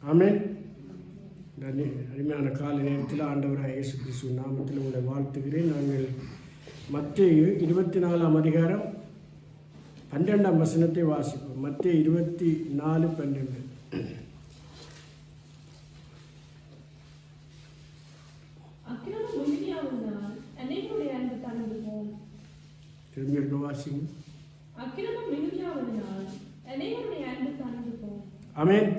ஆமென். அருமையான கால நேரத்தில் ஆண்டவராக இயேசு கிறிஸ்துவின் நாமத்தில் உங்களை வாழ்த்துகிறேன். நாங்கள் மத்தேயு 24ஆம் அதிகாரம் 12ஆம் வசனத்தை வாசிப்போம். மத்தேயு 24:12. திரும்பி இருக்க வாசிங்க. ஆமென்.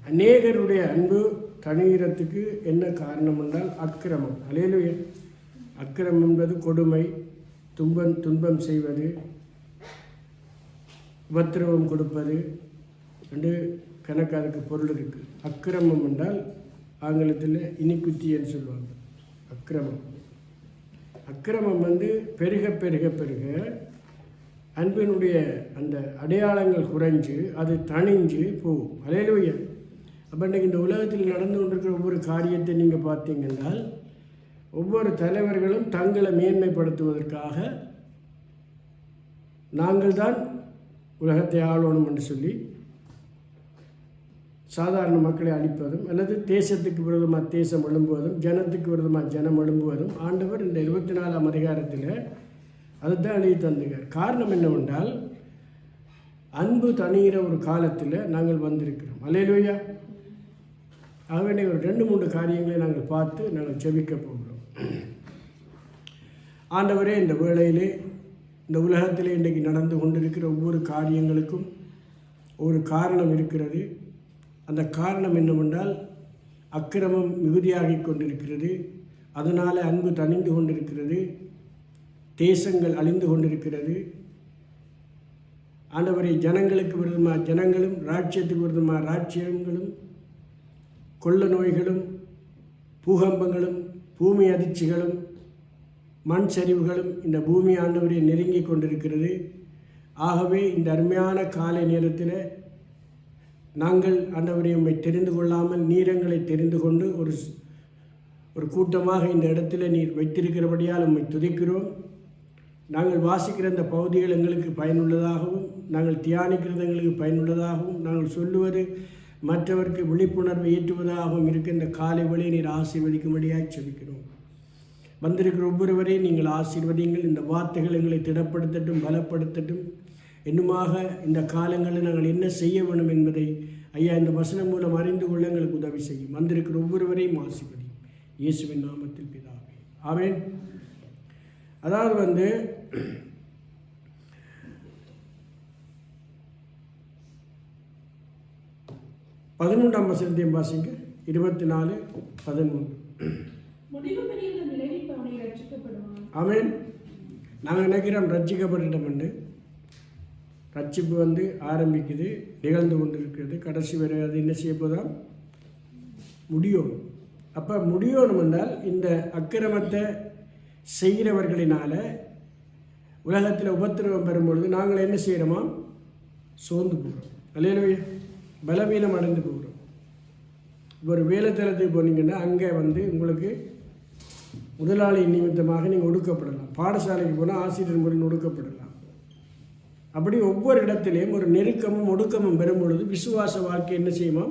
அநேகருடைய அன்பு தணிகிறதுக்கு என்ன காரணம் என்றால் அக்கிரமம். அல்லேலூயா. அக்கிரமம் என்பது கொடுமை, துன்பம் செய்வது, உபத்திரவம் கொடுப்பது என்று கணக்கு அதுக்கு பொருள் இருக்குது. அக்கிரமம் என்றால் ஆங்கிலத்தில் இனிக்குத்தி என்று சொல்லுவாங்க. அக்கிரமம் வந்து பெருக பெருக பெருக அன்பினுடைய அந்த அடையாளங்கள் குறைஞ்சு அது தணிஞ்சு போகும். அல்லேலூயா. அப்போ இன்றைக்கு இந்த உலகத்தில் நடந்து கொண்டிருக்கிற ஒவ்வொரு காரியத்தை நீங்கள் பார்த்தீங்கன்னால் ஒவ்வொரு தலைவர்களும் தங்களை மேன்மைப்படுத்துவதற்காக நாங்கள் தான் உலகத்தை ஆளணும் என்று சொல்லி சாதாரண மக்களை அழிப்பதும் அல்லது தேசத்துக்கு விரோதமாக தேசம் எழும்புவதும் ஜனத்துக்கு விரோதமாக ஜனம் எழும்புவதும் ஆண்டவர் இந்த 24ஆம் அதிகாரத்தில் அதுதான் எழுதி தந்துகிறார். காரணம் என்னவென்றால் அன்பு தணிகிற ஒரு காலத்தில் நாங்கள் வந்திருக்கிறோம். அல்லேலூயா. ஆகவே ஒரு 2-3 காரியங்களை நாங்கள் பார்த்து நாங்கள் ஜெபிக்க போகிறோம். ஆண்டவரே, இந்த வேளையிலே இந்த உலகத்திலே இன்றைக்கு நடந்து கொண்டிருக்கிற ஒவ்வொரு காரியங்களுக்கும் ஒரு காரணம் இருக்கிறது. அந்த காரணம் என்னவென்றால் அக்கிரமம் மிகுதியாகி கொண்டிருக்கிறது. அதனால் அன்பு தணிந்து கொண்டிருக்கிறது. தேசங்கள் அழிந்து கொண்டிருக்கிறது. ஆண்டவரை, ஜனங்களுக்கு விரோதமாக ஜனங்களும் ராஜ்யத்துக்கு விரோதமாக ராஜ்யங்களும் கொள்ள நோய்களும் பூகம்பங்களும் பூமி அதிர்ச்சிகளும் மண் சரிவுகளும் இந்த பூமி ஆண்டவரை நெருங்கி கொண்டிருக்கிறது. ஆகவே இந்த அருமையான காலை நேரத்தில் நாங்கள் ஆண்டவரை உம்மை தெரிந்து கொள்ளாமல் நீரங்களை தெரிந்து கொண்டு ஒரு கூட்டமாக இந்த இடத்துல நீர் வைத்திருக்கிறபடியால் உம்மை துதிக்கிறோம். நாங்கள் வாசிக்கிற இந்த பகுதிகள் எங்களுக்கு பயனுள்ளதாகவும் நாங்கள் தியானிக்கிறது எங்களுக்கு பயனுள்ளதாகவும் நாங்கள் சொல்லுவது மற்றவருக்கு விழிப்புணர்வை ஏற்றுவதாகவும் இருக்கின்ற காலை வழியை நீர் ஆசீர்வதிக்கும்படியாக செபிக்கிறோம். வந்திருக்கிற ஒவ்வொருவரையும் நீங்கள் ஆசீர்வதிங்கள். இந்த வார்த்தைகள் எங்களை திடப்படுத்தட்டும், பலப்படுத்தட்டும். இன்னுமாக இந்த காலங்களில் நாங்கள் என்ன செய்ய வேண்டும் என்பதை ஐயா இந்த வசனம் மூலம் அறிந்து கொள்ள எங்களுக்கு உதவி செய்யும். வந்திருக்கிற ஒவ்வொருவரையும் ஆசீர்வதியும். இயேசுவின் நாமத்தில் பிதாவே, ஆமென். அதாவது 11ஆம் வசனத்தையும் வாசிங்க. 24:13. ஆமென். நாங்கள் நினைக்கிறோம் ரட்சிக்கப்பட்டுட்டோம் என்று. ரட்சிப்பு ஆரம்பிக்குது, நிகழ்ந்து கொண்டு இருக்கிறது. கடைசி வரை அது என்ன செய்ய போதான் முடியும். அப்போ முடியணும் என்றால் இந்த அக்கிரமத்தை செய்கிறவர்களினால் உலகத்தில் உபத்திரவம் பெறும்பொழுது நாங்கள் என்ன செய்கிறோமா? சோர்ந்து போகிறோம். அல்லேலூயா. பலவீனம் அடைந்து போகிறோம். ஒரு வேலைத்தளத்துக்கு போனீங்கன்னா அங்கே உங்களுக்கு முதலாளி நிமித்தமாக நீங்கள் ஒடுக்கப்படலாம். பாடசாலைக்கு போனால் ஆசிரியர் முறையில் ஒடுக்கப்படலாம். அப்படி ஒவ்வொரு இடத்திலையும் ஒரு நெருக்கமும் ஒடுக்கமும் பெறும் பொழுது விசுவாச வாழ்க்கை என்ன செய்யுமா?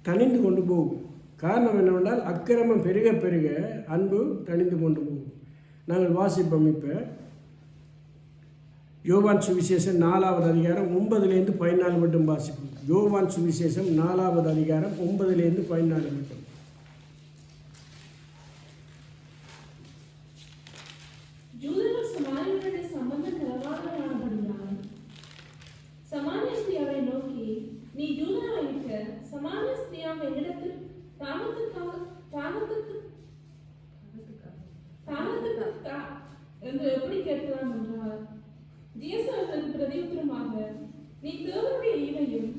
தணிந்து கொண்டு போகும். காரணம் என்னவென்றால் அக்கிரமம் பெருக பெருக அன்பு தணிந்து கொண்டு போகும். நாங்கள் வாசிப்போம். இப்போ யோவான் சுவிசேஷம் 4ஆவது அதிகாரம் 9-14 மட்டும் வாசிப்போம். யோவான் சுவிசேஷம் 4ஆவது அதிகாரம் 9-14 மட்டும். எப்படி கேட்கலாம் என்றார். பிரதியுத்தரமாக, நீ தேவனுடைய ஈவையும்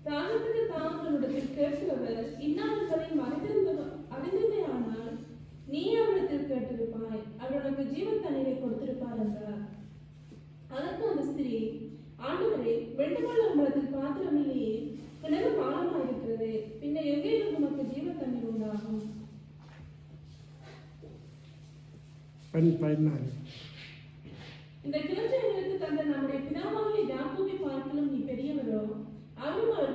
தாகத்துக்கு தாங்களுடத்தில் கேட்கிறவர் இன்னார்களையும் அறிந்தமையானால் நீ அவரிடத்தில் கேட்டிருப்பாய், அவர் உனக்கு ஜீவன் தண்ணீரை கொடுத்திருப்பார் என்றார். அதற்கு அந்த ஸ்திரீ, ஆண்டவரே, வெண்டுமல்ல உங்களத்தில் பாத்திரம் இல்லையே, கிணறு ஆழமாயிருக்கிறது, பின்ன எங்கே இருந்து உனக்கு ஜீவன் தண்ணீர் உண்டாகும்? இந்த கிணற்றை எங்களுக்கு தந்த நம்முடைய பிதாவாகிய யாக்கோபை பார்க்கிலும் நீ பெரியவரோ, அவரும் அவர்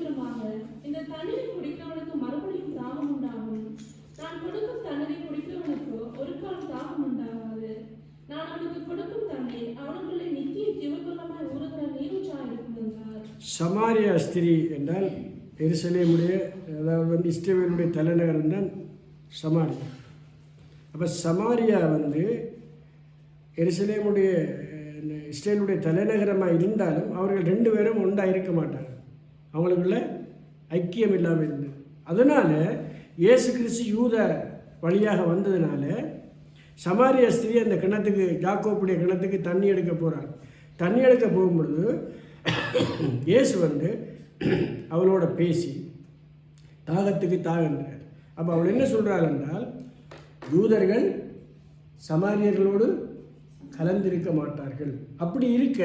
இவ்விதமாக இந்த தண்ணீரை குடிக்கிறவனுக்கு மறுபடியும் தாகம் உண்டாகும். நான் கொடுக்கும் தண்ணீரை குடிக்கிறவனுக்கு ஒரு காலம் தாகம் உண்டாகாது. நான் அவனுக்கு கொடுக்கும் தண்ணீர் அவனுக்குள்ளே நித்திய ஜீவகுலமாய் ஊறுகிற நீரூற்றாயிருக்கும் என்றார். சமாரியா ஸ்திரீ என்றால் எருசலேமுடைய, அதாவது இஸ்ரவேலுடைய தலைநகரம் தான் சமாரியா. அப்போ சமாரியா எருசலேமுடைய இஸ்ரேலுடைய தலைநகரமாக இருந்தாலும் அவர்கள் 2 பேரும் ஒன்றாக இருக்க மாட்டாங்க. அவங்களுக்குள்ள ஐக்கியம் இல்லாமல் இருந்தது. அதனால் இயேசு கிறிஸ்து யூத வழியாக வந்ததுனால சமாரிய ஸ்திரீ அந்த கிணத்துக்கு, யாக்கோப்புடைய கிணத்துக்கு தண்ணி எடுக்க போகிறார். தண்ணி எடுக்க போகும்பொழுது இயேசு அவளோட பேசி தாகத்துக்கு தாகன்றார். அப்போ அவள் என்ன சொல்கிறாள் என்றால், யூதர்கள் சமாரியர்களோடு கலந்திருக்க மாட்டார்கள், அப்படி இருக்க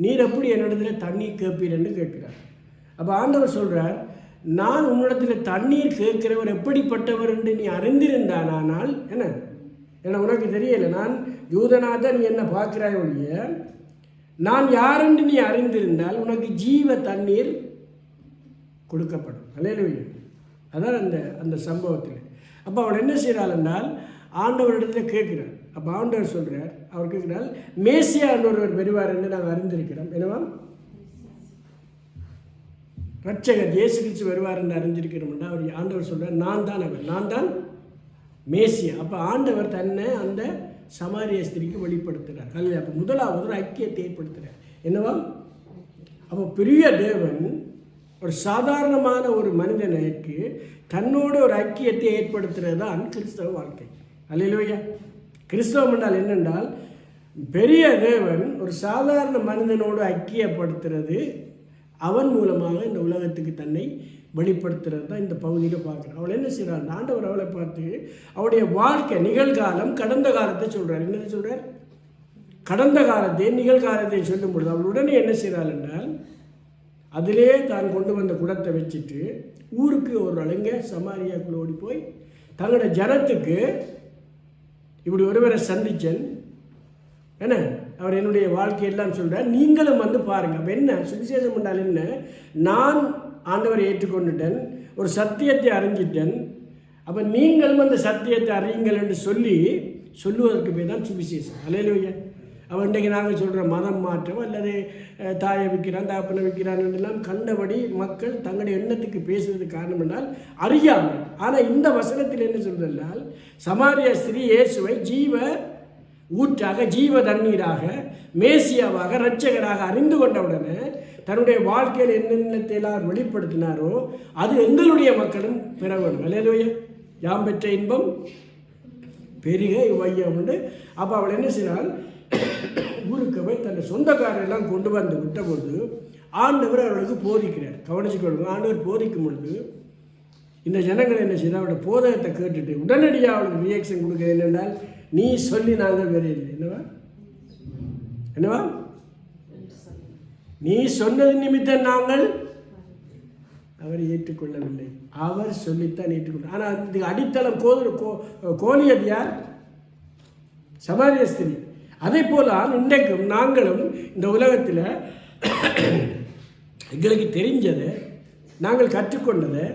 நீர் எப்படி என்னிடத்தில் தண்ணீர் கேட்பீர் என்று கேட்கிறார். அப்போ ஆண்டவர் சொல்கிறார், நான் உன்னிடத்தில் தண்ணீர் கேட்கிறவர் எப்படிப்பட்டவர் என்று நீ அறிந்திருந்தானால் என்ன உனக்கு தெரியலை, நான் யூதனாக நீ என்ன பார்க்கிறாய் ஒழிய நான் யாரென்று நீ அறிந்திருந்தால் உனக்கு ஜீவ தண்ணீர் கொடுக்கப்படும். அல்லேலூயா. அதான் அந்த சம்பவத்தில். அப்போ அவள் என்ன செய்கிறாள் என்றால் ஆண்டவரிடத்தில் கேட்கிறார். அப்போ ஆண்டவர் சொல்கிறார், அவர் கேட்கிறார், மேசியா ஒருவர் வருவார் என்று நாங்கள் அறிந்திருக்கிறோம். என்னவா? ரட்சகர் இயேசு கிறிஸ்து வருவார் என்று அறிஞ்சிருக்கிறோம்னா அவர் ஆண்டவர் சொல்கிறார், நான் தான் மேசியா. அப்போ ஆண்டவர் தன்னை அந்த சமாரிய ஸ்திரிக்கு வெளிப்படுத்துகிறார். அல்ல, அப்போ முதலாவது ஒரு ஐக்கியத்தை ஏற்படுத்துகிறார். என்னவா? அப்போ பெரிய தேவன் ஒரு சாதாரணமான ஒரு மனிதனுக்கு தன்னோடு ஒரு ஐக்கியத்தை ஏற்படுத்துகிறது தான் கிறிஸ்தவ வாழ்க்கை. அல்லேலூயா. கிறிஸ்தவம் என்றால் என்னென்றால், பெரிய தேவன் ஒரு சாதாரண மனிதனோடு ஐக்கியப்படுத்துறது, அவன் மூலமாக இந்த உலகத்துக்கு தன்னை வெளிப்படுத்துறது தான் இந்த பகுதியில் பார்க்குறேன். அவள் என்ன செய்கிறாள்? ஆண்டவர் அவளை பார்த்து அவளுடைய வாழ்க்கை நிகழ்காலம் கடந்த காலத்தை சொல்கிறார். என்னது சொல்கிறார்? கடந்த காலத்தை நிகழ்காலத்தை சொல்லும் பொழுது அவள் உடனே என்ன செய்கிறாள் என்றால், அதிலே தான் கொண்டு வந்த குடத்தை வச்சுட்டு ஊருக்கு ஒரு அலங்க சமாரியாக்குள்ள ஓடி போய் தங்களோட ஜனத்துக்கு இப்படி ஒருவரை சந்திச்சன், என்ன அவர் என்னுடைய வாழ்க்கையெல்லாம் சொல்கிறார், நீங்களும் பாருங்கள். அப்போ என்ன சுவிசேஷம் பண்ணால் என்ன, நான் ஆண்டவரை ஏற்றுக்கொண்டுட்டேன், ஒரு சத்தியத்தை அறிஞ்சிட்டேன், அப்போ நீங்களும் அந்த சத்தியத்தை அறியுங்கள் என்று சொல்லுவதற்கு பேர் தான் சுவிசேஷம். அல்லேலூயா. அவன் இன்றைக்கு நாங்கள் சொல்கிற மதம் மாற்றம் அல்லது தாயை விற்கிறான் தாப்பனை விற்கிறான் என்றெல்லாம் கண்டபடி மக்கள் தங்களுடைய எண்ணத்துக்கு பேசுவதற்கு காரணம் என்றால் அறியாமல். ஆனால் இந்த வசனத்தில் என்ன சொல்வதென்றால், சமாரிய ஸ்திரீ இயேசுவை ஜீவ ஊற்றாக, ஜீவ தண்ணீராக, மேசியாவாக, இரட்சகராக அறிந்து கொண்டவுடனே தன்னுடைய வாழ்க்கையில் என்னென்னத்தை எல்லாம் வெளிப்படுத்தினாரோ அது எங்களுடைய மக்களும் பெற வேண்டும். அல்லேலூயா. யாம் பெற்ற இன்பம் பெருக வையம் உண்டு. அப்போ அவள் என்ன செய்கிறாள்? ஊருக்கு போய் தன் சொந்தக்காரெல்லாம் கொண்டு வந்து விட்டபொழுது ஆண்டவர் அவர்களுக்கு போதிக்கிறார். கவனிச்சுக்கொள்ளுங்க. ஆண்டவர் போதிக்கும் பொழுது இந்த ஜனங்கள் என்ன செய்தால் அவருடைய போதகத்தை கேட்டுட்டு உடனடியாக அவளுக்கு ரியாக்ஷன் கொடுக்குறது என்னென்றால், நீ சொல்லி நாங்கள் வேற இல்லை. என்னவா? நீ சொன்னது நிமித்தம் நாங்கள் அவரை ஏற்றுக்கொள்ளவில்லை, அவர் சொல்லித்தான் ஏற்றுக்கொள்ள. ஆனால் இதுக்கு அடித்தளம் கோலியது யார்? சமாரிய ஸ்திரீ. அதே போல இன்றைக்கும் நாங்களும் இந்த உலகத்தில் எங்களுக்கு தெரிஞ்சதை, நாங்கள் கற்றுக்கொண்டதை,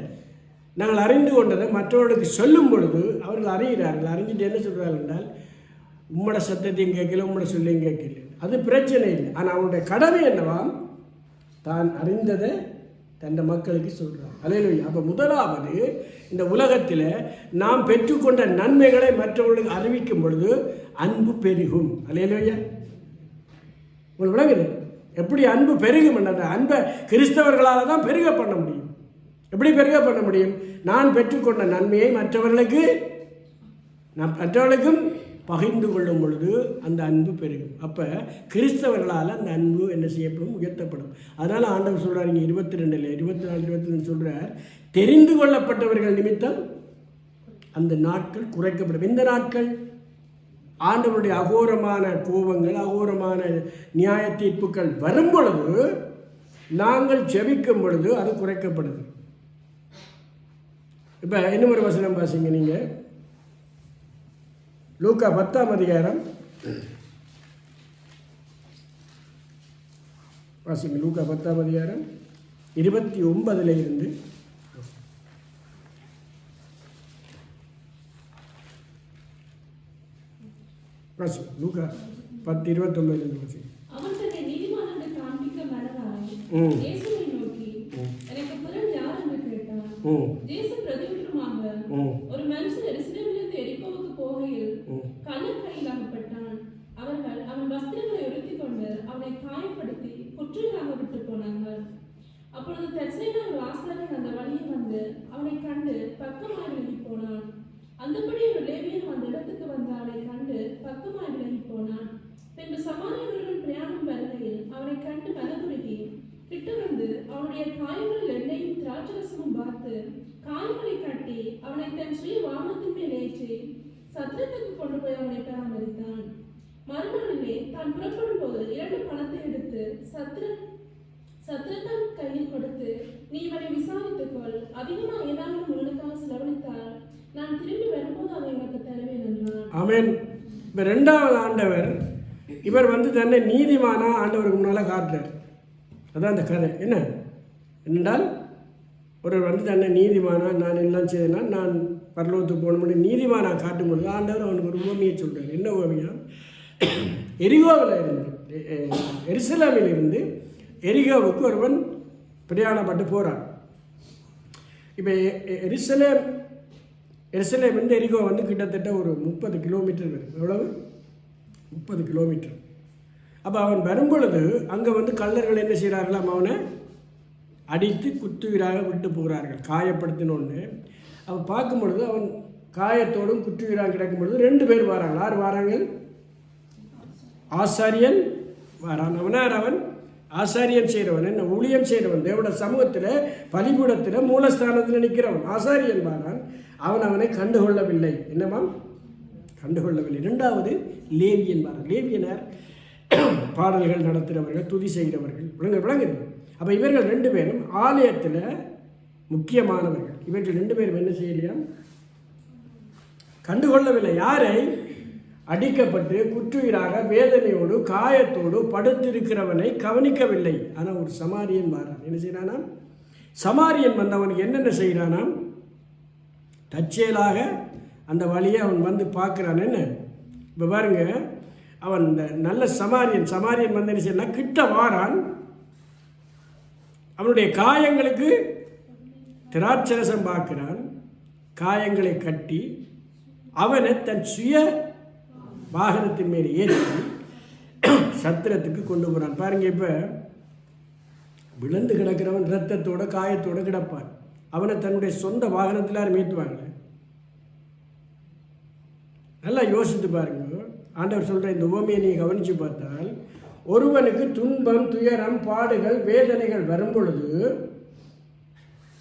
நாங்கள் அறிந்து கொண்டதை மற்றவர்களுக்கு சொல்லும் பொழுது அவர்கள் அறிகிறார்கள். அறிஞ்சிட்டு என்ன சொல்கிறார்கள் என்றால், உம்மோட சத்தத்தையும் கேட்கல, உம்மோட சொல்லையும் கேட்கல, அது பிரச்சனை இல்லை. ஆனால் அவனுடைய கடமை என்னவாம்? தான் அறிந்ததை தன் மக்களுக்கு சொல்கிறான். அல்லேலூயா. அப்போ முதலாவது இந்த உலகத்தில் நாம் பெற்றுக்கொண்ட நன்மைகளை மற்றவர்களுக்கு அறிவிக்கும் பொழுது அன்பு பெருகும். அல்லேலூயா. உங்களுக்கு விளங்குது எப்படி அன்பு பெருகும்? அந்த அன்பை கிறிஸ்தவர்களால் தான் பெருக பண்ண முடியும். எப்படி பெருக பண்ண முடியும்? நான் பெற்றுக்கொண்ட நன்மையை மற்றவர்களுக்கும் பகிர்ந்து கொள்ளும் பொழுது அந்த அன்பு பெருகும். அப்போ கிறிஸ்தவர்களால் அந்த அன்பு என்ன செய்யப்படும்? உயர்த்தப்படும். அதனால் ஆண்டவர் சொல்கிறார் இங்கே 22, 24, 22 சொல்கிறார், தெரிந்து கொள்ளப்பட்டவர்கள் நிமித்தம் அந்த நாட்கள் குறைக்கப்படும். இந்த நாட்கள் ஆண்டவருடைய அகோரமான கோபங்கள், அகோரமான நியாய தீர்ப்புகள் வரும் பொழுது நாங்கள் ஜெபிக்கும் பொழுது அது குறைக்கப்படுது. இப்போ இன்னும் ஒரு வசனம் வாசிங்க நீங்கள். லூக்கா 10ஆம் அதிகாரம் வாசிங்க. லூக்கா 10ஆம் அதிகாரம் 29 இருந்து லூக்கா 10:29 அவன் தன்னை நீதிமான் என்று காண்பிக்க மனதாய் இயேசுவை நோக்கி எனக்கு பிறன் யார் என்று கேட்டான். இயேசு பிரதியுத்தரமாக, ஒரு மனுஷன் எருசலேமிலிருந்து எரிகோவுக்கு போகையில் கள்ளர் கையில் அகப்பட்டான். அவர்கள் அவன் வஸ்திரங்களை உடுத்திக் கொண்டு அவனை காயப்படுத்தி குற்றங்களாக விட்டு போனார்கள். அப்பொழுது தற்செயலாக ஆசாரியன் அந்த வழியை வந்து அவனை கண்டு பக்கமாய் விலகி போனான். அந்தபடி ஒரு லேவியன் அந்த இடத்துக்கு வந்து அவனை கண்டு பக்கமாய் விலகி போனான். பின்பு சமாரியர்களுடன் பிரயாணம் வருகையில் அவனை கண்டு மனதுருகி கிட்ட வந்து அவனுடைய காயங்களில் எண்ணெயும் திராட்சரசமும் பார்த்து காயங்களை கட்டி அவனை தன் சுய வாகனத்தின் மேல் ஏற்றி சத்திரத்துக்கு கொண்டு போய் அவனை பராமரித்தான். மறுநாளிலே தான் புறப்படும் போது 2 பணத்தை எடுத்து சத்திரத்தான் கையில் கொடுத்து, நீ இவனை விசாரித்துக் கொள், அதிகமாக ஏதாவது உங்களுக்காக செலவழித்தால் நான் திரும்பி வரும்போது அதை எனக்கு தருவேன் என்றான். ஆமென். இப்போ 2வது ஆண்டவர் இவர் வந்து தன்னை நீதிமானா ஆண்டவருக்கு முன்னால் காட்டுறார். அதான் அந்த கதை. என்ன என்றால் ஒருவர் வந்து தன்னை நீதிமானா நான் எல்லாம் செய்தனால் நான் பரலோகத்துக்கு போகணும்னு நீதிமானா காட்டும் பொழுது ஆண்டவர் அவனுக்கு ஒரு உவமையை சொல்கிறார். என்ன உவமையா? எரிகோவில் இருந்து எருசலேமில் இருந்து எரிகோவுக்கு ஒருவன் பிரயாணப்பட்டு போகிறான். இப்போ எருசலேம் வந்து எரிகோ வந்து கிட்டத்தட்ட ஒரு 30 கிலோமீட்டர் வரும். எவ்வளவு? 30 கிலோமீட்டர். அப்போ அவன் வரும்பொழுது அங்கே வந்து கள்ளர்கள் என்ன செய்கிறார்களாம், அவனை அடித்து குத்துவீராக விட்டு போகிறார்கள், காயப்படுத்தினோன்னு. அப்போ பார்க்கும் பொழுது அவன் காயத்தோடும் குத்துவீராக கிடக்கும் பொழுது 2 பேர் வராங்க. யார் வராங்க? ஆசாரியன் வரான். அவன் ஆசாரியன் செய்கிறவன், என்ன ஊழியம் செய்கிறவன், தேவட சமூகத்தில் பலிபீடத்தில் மூலஸ்தானத்தில் நிற்கிறவன் ஆசாரியன் வரான். அவனை கண்டுகொள்ளவில்லை. என்னமாம்? கண்டுகொள்ளவில்லை. 2வது லேவியன் வரான். லேவியனார் பாடல்கள் நடத்துகிறவர்கள், துதி செய்கிறவர்கள், விளங்குது. அப்போ இவர்கள் 2 பேரும் ஆலயத்தில் முக்கியமானவர்கள். இவர்கள் 2 பேரும் என்ன செய்யலையா? கண்டுகொள்ளவில்லை. யாரை? அடிக்கப்பட்டு குற்றுயிராக வேதனையோடு காயத்தோடு படுத்திருக்கிறவனை கவனிக்கவில்லை. ஆனால் ஒரு சமாரியன் வரான். என்ன செய்யறானா? சமாரியன் வந்தவனுக்கு என்னென்ன செய்கிறானாம்? தற்செயலாக அந்த வழியை அவன் வந்து பார்க்குறான். என்ன இப்போ பாருங்க, அவன் இந்த நல்ல சமாரியன் வந்து என்ன செய்யறான்? கிட்ட வாரான். அவனுடைய காயங்களுக்கு திராட்சரசம் பார்க்கிறான். காயங்களை கட்டி அவனை தன் சுய வாகனத்தின் மேலே ஏற்றி சத்திரத்துக்கு கொண்டு போகிறான். பாருங்க, இப்போ விழுந்து கிடக்கிறவன் இரத்தத்தோட காயத்தோட கிடப்பான். அவனை தன்னுடைய சொந்த வாகனத்தில் யாரும் மீட்டுவாங்க. நல்லா யோசித்து பாருங்க. ஆண்டவர் சொல்கிற இந்த உவமையை நீங்கள் கவனித்து பார்த்தால், ஒருவனுக்கு துன்பம், துயரம், பாடுகள், வேதனைகள் வரும் பொழுது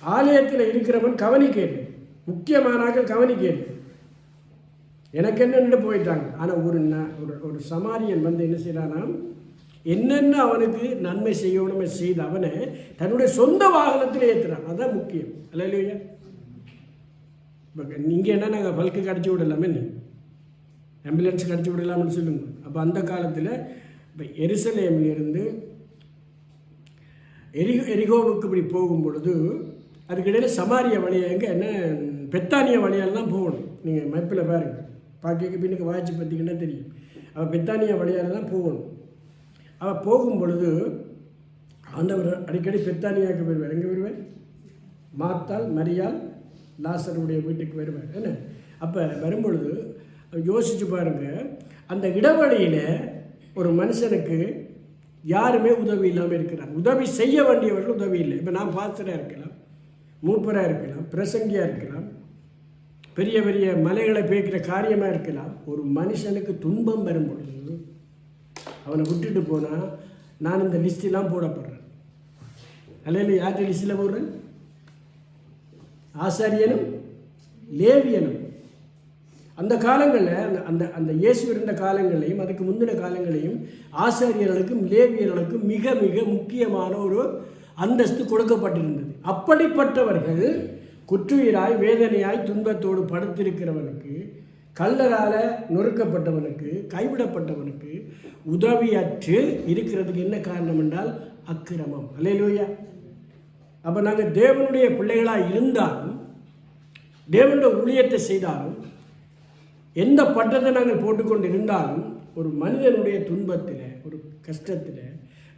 ஆலயத்தில் இருக்கிறவன் கவனிக்கல, முக்கியமானாக்கள் கவனிக்கல, எனக்கு என்னென்னு போயிட்டாங்க. ஆனால் ஒரு சமாரியன் வந்து என்ன செய்யறானா, என்னென்ன அவனுக்கு நன்மை செய்யணுமே செய்த அவனை தன்னுடைய சொந்த வாகனத்தில் ஏற்றுறான். அதுதான் முக்கியம். அல்லையா? இப்போ நீங்கள் என்ன, நாங்கள் பல்க்கு கடிச்சு விடலாமே, என்ன ஆம்புலன்ஸ் கடிச்சு விடலாம்னு சொல்லுங்க. அப்போ அந்த காலத்தில் இப்போ எருசலேமிலிருந்து எரிகோவுக்கு இப்படி போகும் பொழுது அதுக்கிடையில் சமாரிய வழியாக எங்கே என்ன பெத்தானிய வழியால் போகணும். நீங்கள் மைப்பில் பாருங்க, பாக்கிக்கு பின்னுக்கு வாய்ச்சி பார்த்தீங்கன்னா தெரியும். அவள் பெத்தானியா வழியால் தான் போகணும். அவள் போகும் பொழுது ஆண்டவர் அடிக்கடி பெத்தானியாவுக்கு வருவார். எங்கே வருவார்? மார்த்தாள், மரியாள், லாசருடைய வீட்டுக்கு வருவார். என்ன அப்போ வரும்பொழுது யோசித்து பாருங்கள், அந்த இடைவெளியில் ஒரு மனுஷனுக்கு யாருமே உதவி இல்லாமல் இருக்கிறாங்க. உதவி செய்ய வேண்டியவர்கள் உதவி இல்லை. இப்போ நான் பாஸ்டராக இருக்கலாம், மூப்பராக இருக்கலாம், பிரசங்கியாக இருக்கலாம், பெரிய பெரிய மலைகளை பேய்க்கிற காரியமாக இருக்கலாம். ஒரு மனுஷனுக்கு துன்பம் வரும் பொழுது அவனை விட்டுட்டு போனால் நான் இந்த லிஸ்டெலாம் போடப்படுறேன். அல்ல யார்கிட்ட லிஸ்ட்டில் போடுறேன்? ஆசாரியனும் லேவியனும். அந்த காலங்களில் அந்த அந்த இயேசு இருந்த காலங்களையும் அதுக்கு முந்தின காலங்களையும் ஆசாரியர்களுக்கும் லேவியர்களுக்கும் மிக மிக முக்கியமான ஒரு அந்தஸ்து கொடுக்கப்பட்டிருந்தது. அப்படிப்பட்டவர்கள் குற்றுயிராய் வேதனையாய் துன்பத்தோடு படுத்திருக்கிறவனுக்கு, கள்ளரால் நொறுக்கப்பட்டவனுக்கு, கைவிடப்பட்டவனுக்கு உதவியற்று இருக்கிறதுக்கு என்ன காரணம் என்றால் அக்கிரமம். அல்லேலூயா. அப்போ நாங்கள் தேவனுடைய பிள்ளைகளாக இருந்தாலும், தேவனுடைய ஊழியத்தை செய்தாலும், எந்த பட்டத்தை நாங்கள் போட்டுக்கொண்டு இருந்தாலும், ஒரு மனிதனுடைய துன்பத்தில், ஒரு கஷ்டத்தில்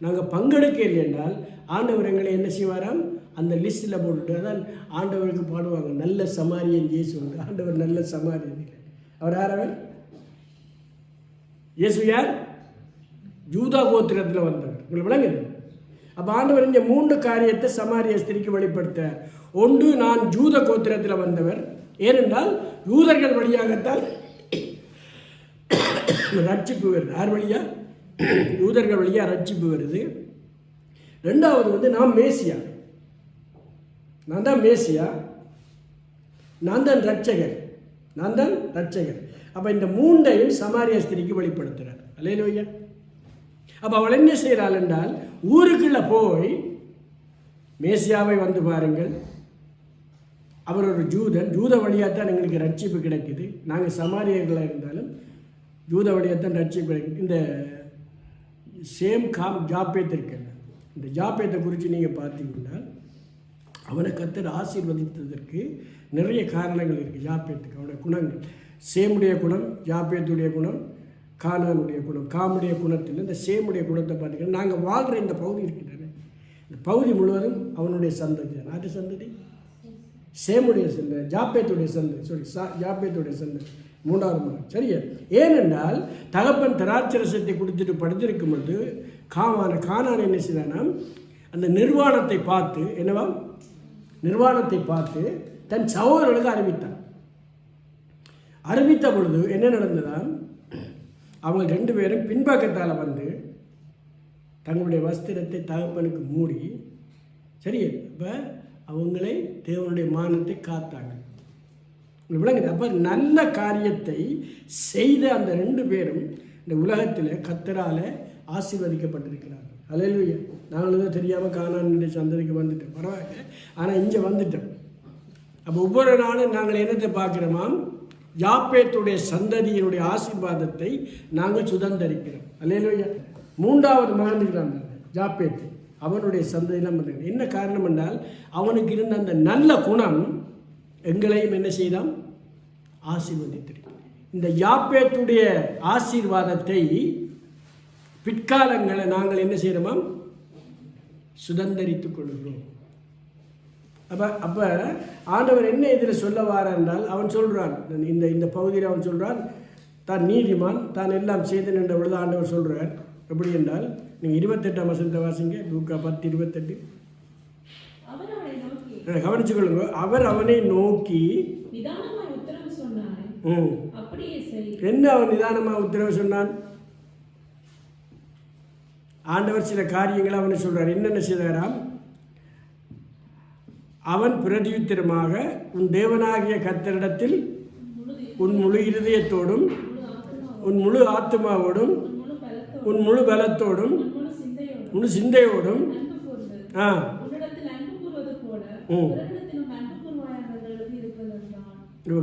நாங்கள் பங்கெடுக்க இல்லை என்றால் ஆண்டவர் எங்களை என்ன செய்வாராம்? அந்த லிஸ்ட்டில் போட்டுட்டு தான் ஆண்டவருக்கு பாடுவாங்க, நல்ல சமாரியன் இயேசு உண்டு. ஆண்டவர் நல்ல சமாரியன் இல்லை. அவர் யார்? அவர் இயேசு யார்? யூதா கோத்திரத்தில் வந்தவர். உங்களுக்கு விளங்குது? அப்போ ஆண்டவர் இந்த 3 காரியத்தை சமாரிய ஸ்திரிக்கு வெளிப்படுத்த. ஒன்று, நான் யூத கோத்திரத்தில் வந்தவர், ஏனென்றால் யூதர்கள் வழியாகத்தான் ரட்சிப்பு வருது. யார் வழியா? யூதர்கள் வழியாக ரட்சிப்பு வருது. ரெண்டாவது நான் மேசியா, நான் தான் மேசியா, நான் தான் ரட்சகர், நான் தான் ரட்சகர். அப்போ இந்த 3ஐயும் சமாரிய ஸ்திரிக்கு வெளிப்படுத்துகிறார். அல்லேலூயா. அப்போ அவள் என்ன செய்கிறாள் என்றால், ஊருக்குள்ளே போய் மேசியாவை வந்து பாருங்கள், அவர் ஒரு ஜூதன், ஜூத வழியாகத்தான் எங்களுக்கு ரட்சிப்பு கிடைக்குது. நாங்கள் சமாரியர்களாக இருந்தாலும் ஜூத வழியாகத்தான் ரட்சிப்பு கிடைக்குது. இந்த சேம் காம் ஜாப்பேத் இருக்குல்ல, இந்த ஜாப்பேத்தை குறித்து நீங்கள் பார்த்தீங்கன்னா அவனை கர்த்தர் ஆசீர்வதித்ததற்கு நிறைய காரணங்கள் இருக்குது. ஜாப்பேத்துக்கு அவனுடைய குணங்கள், சேமுடைய குணம், ஜாப்பேத்துடைய குணம், கானானுடைய குணம். காமுடைய குணத்தில் இந்த சேமுடைய குணத்தை பார்த்தீங்கன்னா நாங்கள் வாழ்கிற இந்த பகுதி இருக்கிறாரு, இந்த பகுதி முழுவதும் அவனுடைய சந்ததி தான். அது சந்ததி சேமுடைய சந்ததி, ஜாப்பேத்துடைய சந்ததி, ஜாப்பேத்துடைய சந்ததி, 3வது மகன். சரியா? ஏனென்றால் தகப்பன் திராட்சரசத்தை குடித்துட்டு படுத்திருக்கும் பொழுது கானான் என்ன செய்தானா, அந்த நிர்வாணத்தை பார்த்து, என்னவா நிர்வாணத்தை பார்த்து தன் சகோதரர்களுக்கு அறிவித்தான். அறிவித்த பொழுது என்ன நடந்ததாம், அவங்க 2 பேரும் பின்பக்கத்தால் வந்து தங்களுடைய வஸ்திரத்தை தகப்பனுக்கு மூடி, சரியா, இப்போ அவங்களை தேவனுடைய மானத்தை காத்தாங்க. விளங்குது? அப்போ நல்ல காரியத்தை செய்த அந்த 2 பேரும் இந்த உலகத்தில் கர்த்தரால் ஆசீர்வதிக்கப்பட்டிருக்கிறார்கள். அல்லேலூயா. நாங்களும் தெரியாமல் கானானுடைய சந்ததிக்கு வந்துட்டோம், பரவாயில்ல. ஆனால் இங்கே வந்துட்டோம். அப்போ ஒவ்வொரு நாளும் நாங்கள் என்னத்தை பார்க்குறோமா, யாப்பேத்துடைய சந்ததியினுடைய ஆசீர்வாதத்தை நாங்கள் சுதந்திரிக்கிறோம். அல்லேலூயா. 3வது மகன் இருக்கிறான் யாப்பேத்து, அவனுடைய சந்ததியெல்லாம் பண்ணுறாங்க. என்ன காரணம் என்றால் அவனுக்கு இருந்த அந்த நல்ல குணம் எங்களையும் என்ன செய்தான், ஆசீர்வதித்திருக்கிறது. இந்த யாப்பேத்துடைய ஆசீர்வாதத்தை பிற்காலங்களை நாங்கள் என்ன செய்கிறோமா, சுதந்திரித்துக் கொள்கிறோம். அப்போ ஆண்டவர் என்ன இதில் சொல்ல வாரார் என்றால், அவன் சொல்கிறான், இந்த பகுதியில் அவன் சொல்கிறான், தான் நீதிமான், தான் எல்லாம் செய்தன் என்ற பொழுது ஆண்டவர் சொல்கிறார். எப்படி என்றால், நீங்கள் 28ஆம் வசனத்தை வாசிங்க, லூக்கா 10:28. கவனிச்சுக்கொள்ளுங்க. அவர் அவனை நோக்கி என்ன அவன் நிதானமாக உத்தரவு சொன்னான்? ஆண்டவர் சில காரியங்களை அவனை சொல்றார். என்னென்ன செய்தாராம்? அவன் பிரதியுத்தரமாக, உன் தேவனாகிய கர்த்தரிடத்தில் உன் முழு இருதயத்தோடும், உன் முழு ஆத்மாவோடும், உன் முழு பலத்தோடும், முழு சிந்தையோடும்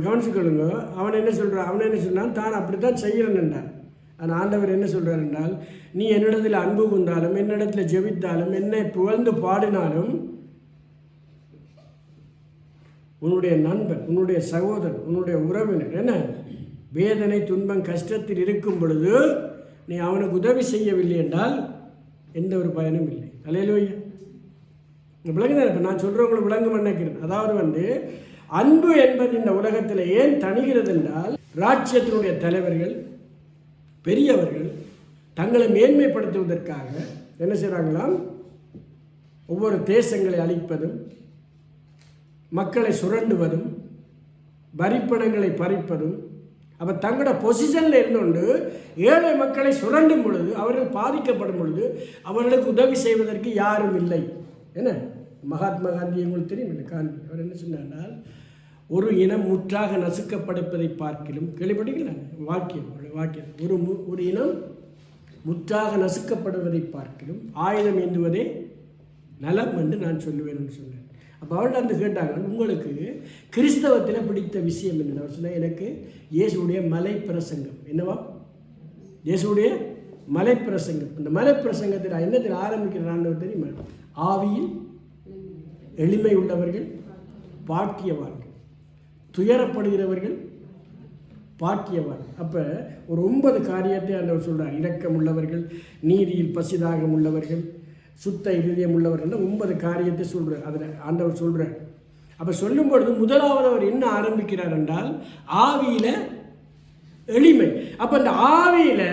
கவனிச்சுக்கொள்ளுங்க. அவன் என்ன சொன்னான், தான் அப்படித்தான் செய்யறேன் என்றான். ஆனால் ஆண்டவர் என்ன சொல்கிறார் என்றால், நீ என்னிடத்தில் அன்பு கொண்டாலும், என்னிடத்தில் ஜெபித்தாலும், என்னை புகழ்ந்து பாடினாலும், உன்னுடைய நண்பன், உன்னுடைய சகோதரன், உன்னுடைய உறவினர் என்ன வேதனை துன்பம் கஷ்டத்தில் இருக்கும் பொழுது நீ அவனுக்கு உதவி செய்யவில்லை என்றால் எந்த ஒரு பயனும் இல்லை. அல்லேலூயா. விளங்குதான். இப்போ நான் சொல்கிறவங்களை விளங்கும் நினைக்கிறேன். அதாவது அன்பு என்பது இந்த உலகத்தில் ஏன் தணிகிறது என்றால், ராஜ்யத்தினுடைய தலைவர்கள், பெரியவர்கள் தங்களை மேன்மைப்படுத்துவதற்காக என்ன செய்கிறாங்களாம், ஒவ்வொரு தேசங்களை அழிப்பதும், மக்களை சுரண்டுவதும், வரிப்பணங்களை பறிப்பதும், அப்போ தங்களோட பொசிஷனில் இருந்துகொண்டு ஏழை மக்களை சுரண்டும் பொழுது, அவர்கள் பாதிக்கப்படும் பொழுது அவர்களுக்கு உதவி செய்வதற்கு யாரும் இல்லை. என்ன மகாத்மா காந்தி உங்களுக்கு தெரியும் இல்லை? காந்தி அவர் என்ன சொன்னார், ஒரு இனம் முற்றாக நசுக்கப்படுப்பதை பார்க்கிலும், கேள்விப்பட்டீங்களா வாக்கியம்? ஒரு இனம் முற்றாக நசுக்கப்படுவதை பார்க்கிலும் ஆயுதம் ஏந்துவதே நலம் என்று நான் சொல்லுவேன் என்று சொன்னேன். அப்போ அவர்கிட்ட வந்து கேட்டாங்க, உங்களுக்கு கிறிஸ்தவத்தில் பிடித்த விஷயம் என்ன? அவர் சொன்னால், எனக்கு இயேசுடைய மலை பிரசங்கம். என்னவா? இயேசுடைய மலை பிரசங்கம். அந்த மலை பிரசங்கத்தில் என்னத்தில் ஆரம்பிக்கிற ஆண்டவர் தெரியுமா? ஆவியில் எளிமை உள்ளவர்கள் பாக்கியவான்கள், துயரப்படுகிறவர்கள் பாக்கியவான். அப்போ ஒரு 9 காரியத்தை ஆண்டவர் சொல்கிறார். இரக்கம் உள்ளவர்கள், நீதியில் பசிதாகம் உள்ளவர்கள், சுத்த இதயம் உள்ளவர்கள், 9 காரியத்தை சொல்கிறார். அதில் ஆண்டவர் சொல்கிறார். அப்போ சொல்லும் பொழுது முதலாவது அவர் என்ன ஆரம்பிக்கிறார் என்றால் ஆவியில் எளிமை. அப்போ இந்த ஆவியில்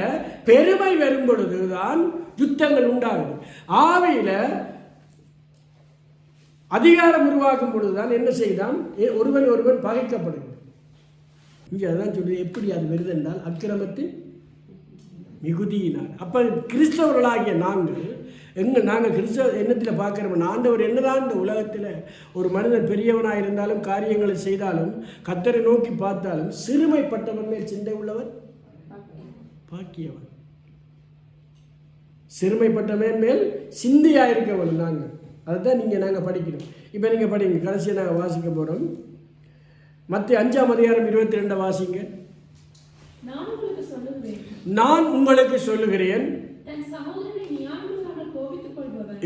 பெருமை வரும் பொழுது தான் யுத்தங்கள் உண்டாகுது. ஆவியில் அதிகாரம் உருவாக்கும் பொழுதுதான் என்ன செய்தான் ஒருவன் பகைக்கப்படுகிறது. இங்கே அதான் சொல்லுது. எப்படி அது வருது என்றால் அக்கிரமத்தின் மிகுதியினார். அப்போ கிறிஸ்தவர்களாகிய நாங்கள் கிறிஸ்தவ எண்ணத்தில் பார்க்குறோம். ஆண்டவர் என்னதான் இந்த உலகத்தில் ஒரு மனிதன் பெரியவனாக இருந்தாலும் காரியங்களை செய்தாலும் கர்த்தரை நோக்கி பார்த்தாலும் சிறுமைப்பட்டவன் மேல் சிந்தை உள்ளவன் பாக்கியவன். சிறுமைப்பட்டவன் மேல் சிந்தையாக இருக்கவன் நாங்கள். அதுதான் நாங்கள் படிக்கிறோம். இப்போ நீங்கள் படிங்க. கடைசியாக நாங்கள் வாசிக்க போகிறோம். மத்திய 5ஆம் அதிகாரம் 22 வாசிங்க. நான் உங்களுக்கு சொல்லுகிறேன்.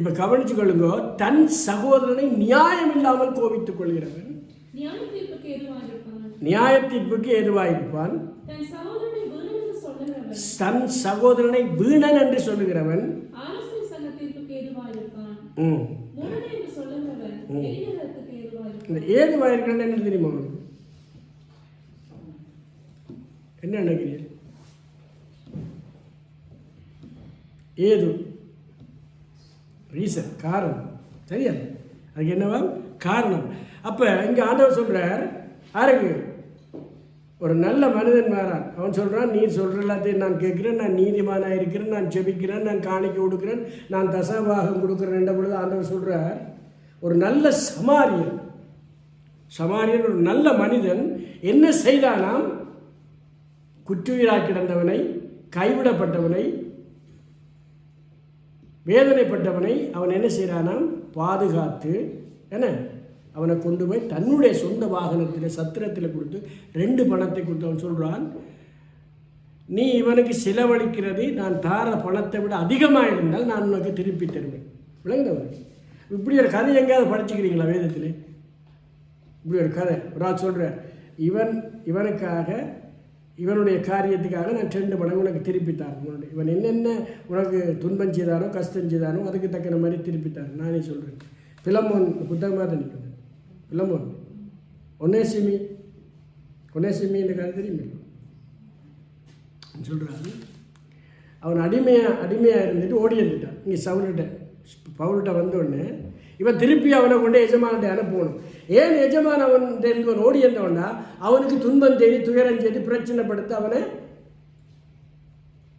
இப்ப கவனிச்சு கொள்ளுங்க. தன் சகோதரனை நியாயம் இல்லாமல் கோபித்துக் கொள்கிறவன் நியாய தீர்ப்புக்கு ஏதுவாயிருப்பான். தன் சகோதரனை வீணன் என்று சொல்லுகிறவன் ஏதுவாயிருக்கிறான் என்று தெரியுமா? என்ன நினைக்கிறீர்கள்? ஏது ரீசன், காரணம். சரியா? அதுக்கு என்னவா காரணம்? அப்போ இங்கே ஆண்டவர் சொல்கிறார், யாருக்கு? ஒரு நல்ல மனிதன் மாறான். அவன் சொல்கிறான், நீ சொல்கிற எல்லாத்தையும் நான் கேட்குறேன், நான் நீதிமானாக இருக்கிறேன், நான் ஜெபிக்கிறேன், நான் காணிக்க கொடுக்குறேன், நான் தசபாகம் கொடுக்குறேன் என்ற பொழுது ஆண்டவர் சொல்கிறார், ஒரு நல்ல சமாரியன் ஒரு நல்ல மனிதன் என்ன செய்தானாம்? குற்றுயிராக கிடந்தவனை, கைவிடப்பட்டவனை, வேதனைப்பட்டவனை அவன் என்ன செய்கிறானாம்? பாதுகாத்து அவனை கொண்டு போய் தன்னுடைய சொந்த வாகனத்தில் சத்திரத்தில் கொடுத்து 2 பணத்தை கொடுத்து அவன் சொல்கிறான், நீ இவனுக்கு செலவழிக்கிறது நான் தார பணத்தை விட அதிகமாக இருந்தால் நான் உனக்கு திருப்பி தருவேன். விளங்குதவனுக்கு இப்படி ஒரு கதை எங்கேயாவது படிச்சுக்கிறீங்களா வேதத்தில்? இப்படி ஒரு கதை ஒரு ஆள் சொல்கிறார், இவனுக்காக இவனுடைய காரியத்துக்காக நான் 2 மடங்கு உனக்கு திருப்பித்தார். இவன் என்னென்ன உனக்கு துன்பம் செய்தானோ கஷ்டம் செய்தானோ அதுக்கு தக்கன மாதிரி திருப்பித்தார். நானே சொல்கிறேன். பிலமோன் புத்தகமாக தான் நிற்கிறேன். பிலமோன் ஒன்னேசிமி இந்த கதை தெரியுமே சொல்கிறாரு. அவன் அடிமையாக இருந்துட்டு ஓடி வந்துட்டான். இங்கே பவுல்கிட்ட வந்தோடனே இவன் திருப்பி அவனை கொண்டு எஜமான்கிட்ட அனுப்பணும். ஏன் எஜமான் அவன் ஓடி இருந்தவனா? அவனுக்கு துன்பம் தேடி துயரம் செய்து பிரச்சனைப்படுத்த அவனை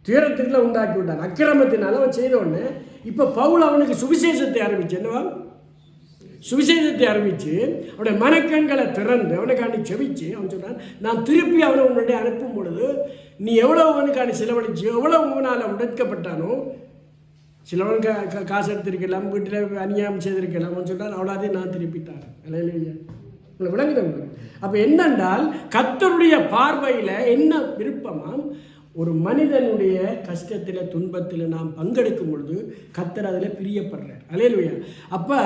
துயரத்துக்குள்ள உண்டாக்கி விட்டான். அக்கிரமத்தினால அவன் செய்த உடனே இப்போ பவுல் அவனுக்கு சுவிசேஷத்தை ஆரம்பிச்சு. என்னவா? சுவிசேஷத்தை ஆரம்பித்து அவனுடைய மனக்கண்களை திறந்து அவனுக்காண்டி செவிச்சு அவன் சொன்னான், நான் திருப்பி அவனை உன்னுடைய அனுப்பும் பொழுது நீ எவ்வளோ அவனுக்காண்டி செலவழிச்சு எவ்வளோ அவனால் உடைக்கப்பட்டானோ, சிலவன் காசு எடுத்திருக்கலாம், வீட்டில் அநியாயம் செய்திருக்கலாம், அவன் சொல்கிறான், அவ்வளோதையும் நான் திருப்பித்தார். உங்களை விளங்குது? அப்போ என்னென்றால் கர்த்தருடைய பார்வையில் என்ன விருப்பமாம்? ஒரு மனிதனுடைய கஷ்டத்தில் துன்பத்தில் நாம் பங்கெடுக்கும் பொழுது கர்த்தர் அதில் பிரியப்படுறார். அல்லேலூயா. அப்போ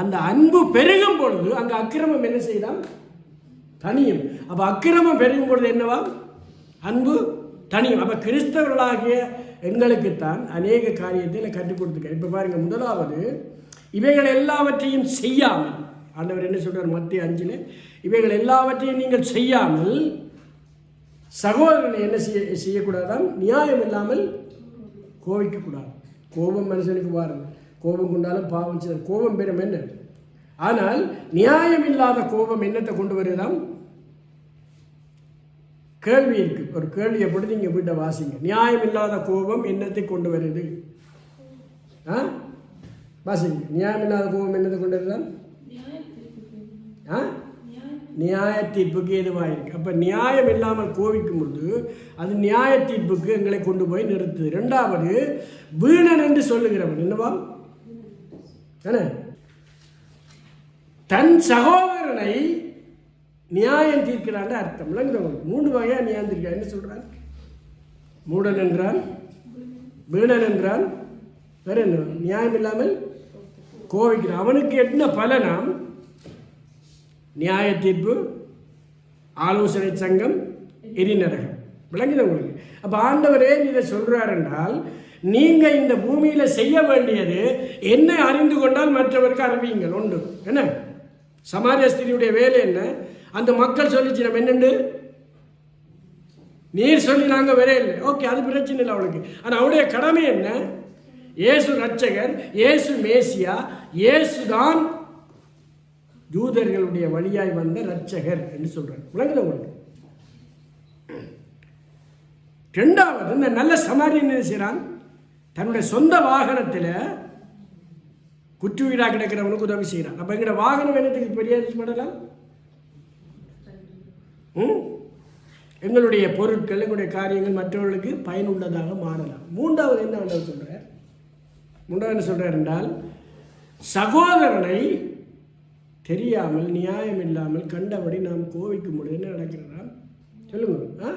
அந்த அன்பு பெருகும் பொழுது அங்கே அக்கிரமம் என்ன செய்யலாம்? தனியும். அப்போ அக்கிரமம் பெருகும் பொழுது என்னவா? அன்பு தனியும். அப்போ கிறிஸ்தவர்களாகிய எங்களுக்குத்தான் அநேக காரியத்தில் கற்றுக் கொடுத்துருக்க. இப்போ பாருங்கள், முதலாவது இவைகள் எல்லாவற்றையும் செய்யாமல், ஆண்டவர் என்ன சொல்கிறார் மத்திய 5, இவைகள் எல்லாவற்றையும் நீங்கள் செய்யாமல் சகோதரனை என்ன செய்யக்கூடாதான்? நியாயம் இல்லாமல் கோபிக்கக்கூடாது. கோபம் மனுஷனுக்கு வாருங்க, கோபம் கொண்டாலும் பாவம் செய்ய கோபம் பெறும் என்ன. ஆனால் நியாயம் இல்லாத கோபம் என்னத்தை கொண்டு வருதாம்? கேள்வி இருக்கு. ஒரு கேள்வியை போட்டு நீங்கள் வீட்டை வாசிங்க. நியாயம் இல்லாத கோபம் என்னத்தை கொண்டு வருது? வாசிங்க. நியாயம் இல்லாத கோபம் என்னத்தை கொண்டு வருதான்? நியாய தீர்ப்புக்கு எதுவாக இருக்கு. அப்போ நியாயம் இல்லாமல் கோபிக்கும் பொழுது அது நியாய தீர்ப்புக்கு எங்களை கொண்டு போய் நிறுத்துது. 2வது, வீணன் என்று சொல்லுகிறவன் என்னவா? தன் சகோதரனை நியாயம் தீர்க்கிறான் அர்த்தம். விளங்குறவங்க 3 வகையாக நியாயம் தீர்க்கிறான். என்ன சொல்றான்? மூடன் என்றால், வீணன் என்றால் வேற என்ன? நியாயம் இல்லாமல் கோவிக்கிறான். அவனுக்கு என்ன பலனாம்? நியாய தீர்ப்பு, ஆலோசனை சங்கம், எரிநரகம். விளங்குது உங்களுக்கு? அப்போ ஆண்டவரே இதை சொல்றார் என்றால், நீங்க இந்த பூமியில செய்ய வேண்டியது என்ன அறிந்து கொண்டால் மற்றவருக்கு அறிவியுங்கள். ஒன்று என்ன? சமாரிய ஸ்திரியுடைய வேலை என்ன? அந்த மக்கள் சொல்லிச்சு நம்ம என்னண்டு நீர் சொல்லி நாங்கள் வரே இல்லை. ஓகே, அது பிரச்சனை இல்லை அவளுக்கு. ஆனால் அவளுடைய கடமை என்ன? இயேசு ரட்சகர், இயேசு மேசியா, இயேசுதான் யூதர்களுடைய வழியாய் வந்த ரட்சகர் என்று சொல்றார். விளங்குது உங்களுக்கு? இரண்டாவது, இந்த நல்ல சமாரியன் என்ன செய்கிறான்? தன்னுடைய சொந்த வாகனத்தில் குற்றுவீடாக கிடக்கிறவனுக்கு உதவி செய்கிறான். அப்போ எங்களோட வாகனம் என்னத்துக்கு பெரியப்படலாம்? எங்களுடைய பொருட்கள், எங்களுடைய காரியங்கள் மற்றவர்களுக்கு பயனுள்ளதாக மாறலாம். மூன்றாவது என்ன சொல்றார்? மூன்றாவது என்ன சொல்றார் என்றால், சகோதரனை தெரியாமல் நியாயம் இல்லாமல் கண்டபடி நாம் கோவிக்கும் பொழுது என்ன நடக்கிறதா சொல்லுங்க.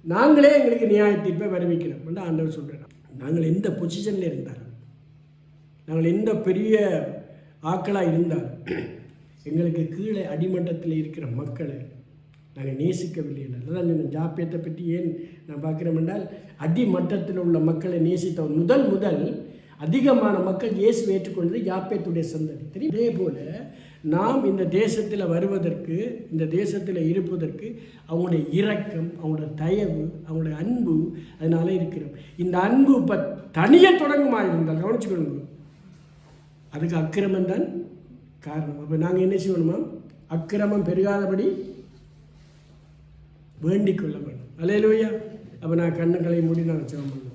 நாங்களே எங்களுக்கு நியாய தீர்ப்பை வருவிக்கிறோம் என்று ஆண்டவர் சொல்றார். நாங்கள் எந்த பொசிஷன்ல இருந்தாலும், நாங்கள் எந்த பெரிய ஆக்களாக இருந்தாலும், எங்களுக்கு கீழே அடிமட்டத்தில் இருக்கிற மக்களை நாங்கள் நேசிக்கவில்லை. அதுதான் இந்த ஜாப்பியத்தை பற்றி ஏன் நான் பார்க்குறோம் என்றால், அடிமட்டத்தில் உள்ள மக்களை நேசித்தவர் முதல் அதிகமான மக்கள் இயேசுவை ஏற்றுக்கொண்டது யாப்பேத்துடைய சந்ததி. தெரியும். இதே போல நாம் இந்த தேசத்தில் வருவதற்கு, இந்த தேசத்தில் இருப்பதற்கு அவங்களுடைய இரக்கம், அவங்களோட தயவு, அவங்களுடைய அன்பு, அதனால இருக்கிறோம். இந்த அன்பு இப்போ தனியே தொடங்குமா இருந்தால் கவனிச்சுக்கொள்ளுங்க, அதுக்கு அக்கிரமம் தான் காரணம். அப்போ நாங்கள் என்ன செய்யணுமா? அக்கிரமம் பெருகாதபடி வேண்டிக் கொள்ள வேண்டும். அல்லேலூயா. அப்போ நான் கண்ணுகளை மூடி நான் ஜெபம் பண்ணுறேன்.